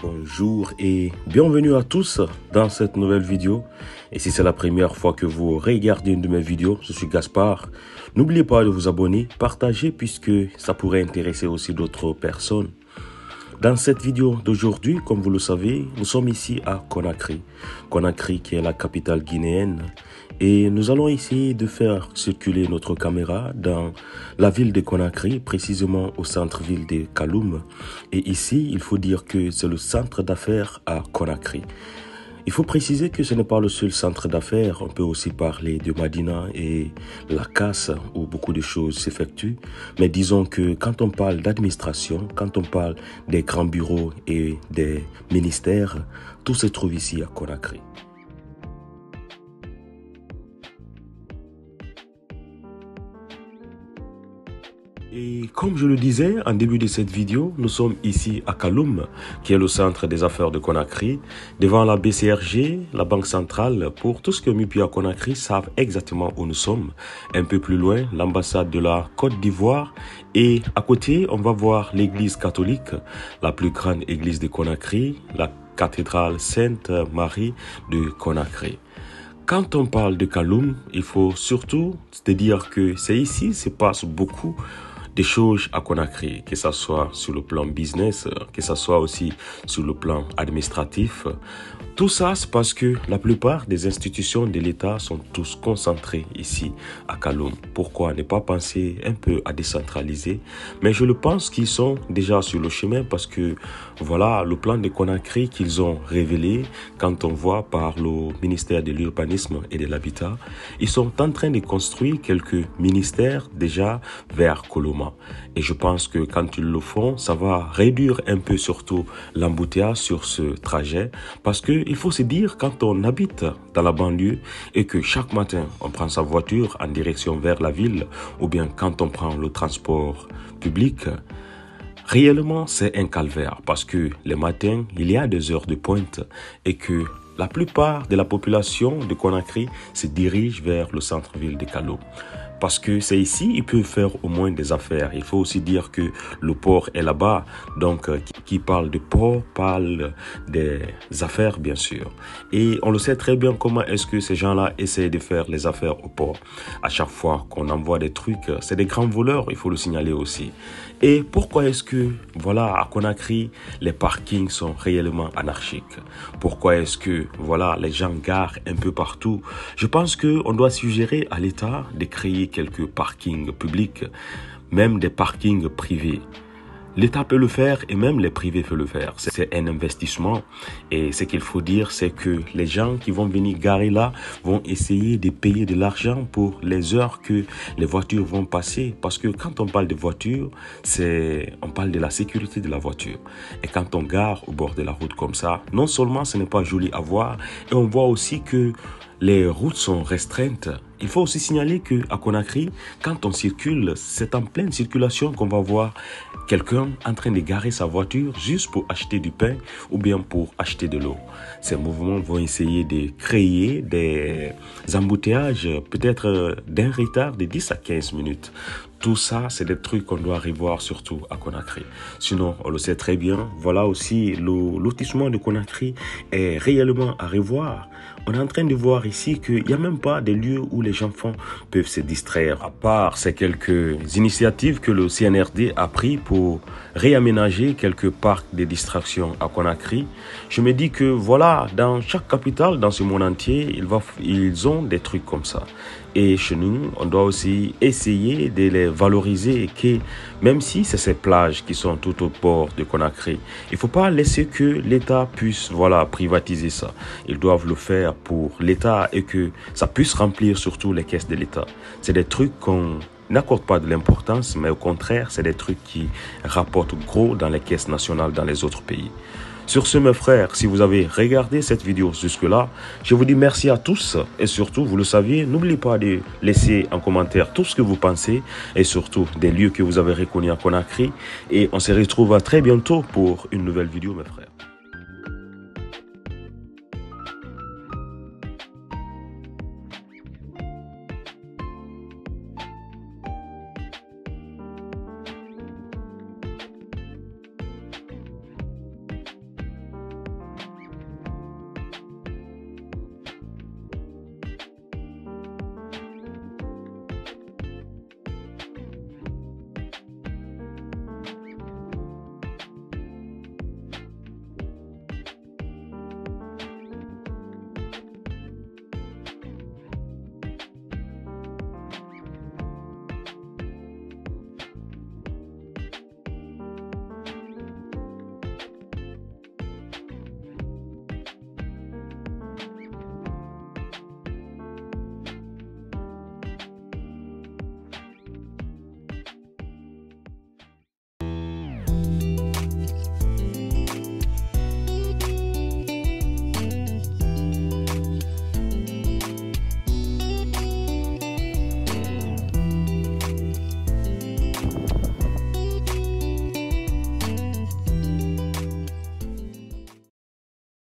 Bonjour et bienvenue à tous dans cette nouvelle vidéo. Et si c'est la première fois que vous regardez une de mes vidéos, je suis Gaspard. N'oubliez pas de vous abonner, partager puisque ça pourrait intéresser aussi d'autres personnes. Dans cette vidéo d'aujourd'hui, comme vous le savez, nous sommes ici à Conakry. Conakry qui est la capitale guinéenne. Et nous allons essayer de faire circuler notre caméra dans la ville de Conakry, précisément au centre-ville de Kaloum. Et ici, il faut dire que c'est le centre d'affaires à Conakry. Il faut préciser que ce n'est pas le seul centre d'affaires. On peut aussi parler de Madina et la Casse où beaucoup de choses s'effectuent. Mais disons que quand on parle d'administration, quand on parle des grands bureaux et des ministères, tout se trouve ici à Conakry. Et comme je le disais en début de cette vidéo, nous sommes ici à Kaloum, qui est le centre des affaires de Conakry, devant la BCRG, la Banque centrale. Pour tout ce que Mupi à Conakry savent exactement où nous sommes. Un peu plus loin, l'ambassade de la Côte d'Ivoire. Et à côté, on va voir l'église catholique, la plus grande église de Conakry, la cathédrale Sainte-Marie de Conakry. Quand on parle de Kaloum, il faut surtout se dire que c'est ici se passe beaucoup des choses à Conakry, que ce soit sur le plan business, que ce soit aussi sur le plan administratif. Tout ça, c'est parce que la plupart des institutions de l'État sont tous concentrées ici à Kaloum. Pourquoi ne pas penser un peu à décentraliser? Mais je le pense qu'ils sont déjà sur le chemin parce que voilà le plan de Conakry qu'ils ont révélé quand on voit par le ministère de l'Urbanisme et de l'Habitat. Ils sont en train de construire quelques ministères déjà vers Koloma. Et je pense que quand ils le font, ça va réduire un peu surtout l'embouteillage sur ce trajet parce que il faut se dire quand on habite dans la banlieue et que chaque matin on prend sa voiture en direction vers la ville ou bien quand on prend le transport public, réellement c'est un calvaire parce que les matins il y a des heures de pointe et que la plupart de la population de Conakry se dirige vers le centre-ville de Kaloum. Parce que c'est ici, ils peuvent faire au moins des affaires. Il faut aussi dire que le port est là-bas. Donc, qui parle de port, parle des affaires, bien sûr. Et on le sait très bien comment est-ce que ces gens-là essaient de faire les affaires au port. À chaque fois qu'on envoie des trucs, c'est des grands voleurs, il faut le signaler aussi. Et pourquoi est-ce que, voilà, à Conakry, les parkings sont réellement anarchiques? Pourquoi est-ce que, voilà, les gens garent un peu partout? Je pense qu'on doit suggérer à l'État de créer quelques parkings publics, même des parkings privés. L'État peut le faire et même les privés peuvent le faire. C'est un investissement et ce qu'il faut dire, c'est que les gens qui vont venir garer là vont essayer de payer de l'argent pour les heures que les voitures vont passer. Parce que quand on parle de voiture, on parle de la sécurité de la voiture. Et quand on gare au bord de la route comme ça, non seulement ce n'est pas joli à voir, et on voit aussi que les routes sont restreintes. Il faut aussi signaler qu'à Conakry, quand on circule, c'est en pleine circulation qu'on va voir quelqu'un en train de garer sa voiture juste pour acheter du pain ou bien pour acheter de l'eau. Ces mouvements vont essayer de créer des embouteillages peut-être d'un retard de 10 à 15 minutes. Tout ça, c'est des trucs qu'on doit revoir surtout à Conakry. Sinon, on le sait très bien, voilà aussi, le lotissement de Conakry est réellement à revoir. On est en train de voir ici qu'il n'y a même pas des lieux où les enfants peuvent se distraire. À part ces quelques initiatives que le CNRD a pris pour réaménager quelques parcs de distraction à Conakry, je me dis que voilà, dans chaque capitale, dans ce monde entier, ils ont des trucs comme ça. Et chez nous, on doit aussi essayer de les valoriser et que même si c'est ces plages qui sont tout au bord de Conakry, il ne faut pas laisser que l'État puisse privatiser ça. Ils doivent le faire pour l'État et que ça puisse remplir surtout les caisses de l'État. C'est des trucs qu'on n'accorde pas de l'importance, mais au contraire, c'est des trucs qui rapportent gros dans les caisses nationales dans les autres pays. Sur ce, mes frères, si vous avez regardé cette vidéo jusque-là, je vous dis merci à tous et surtout, vous le saviez, n'oubliez pas de laisser en commentaire tout ce que vous pensez et surtout des lieux que vous avez reconnus à Conakry. Et on se retrouve très bientôt pour une nouvelle vidéo, mes frères.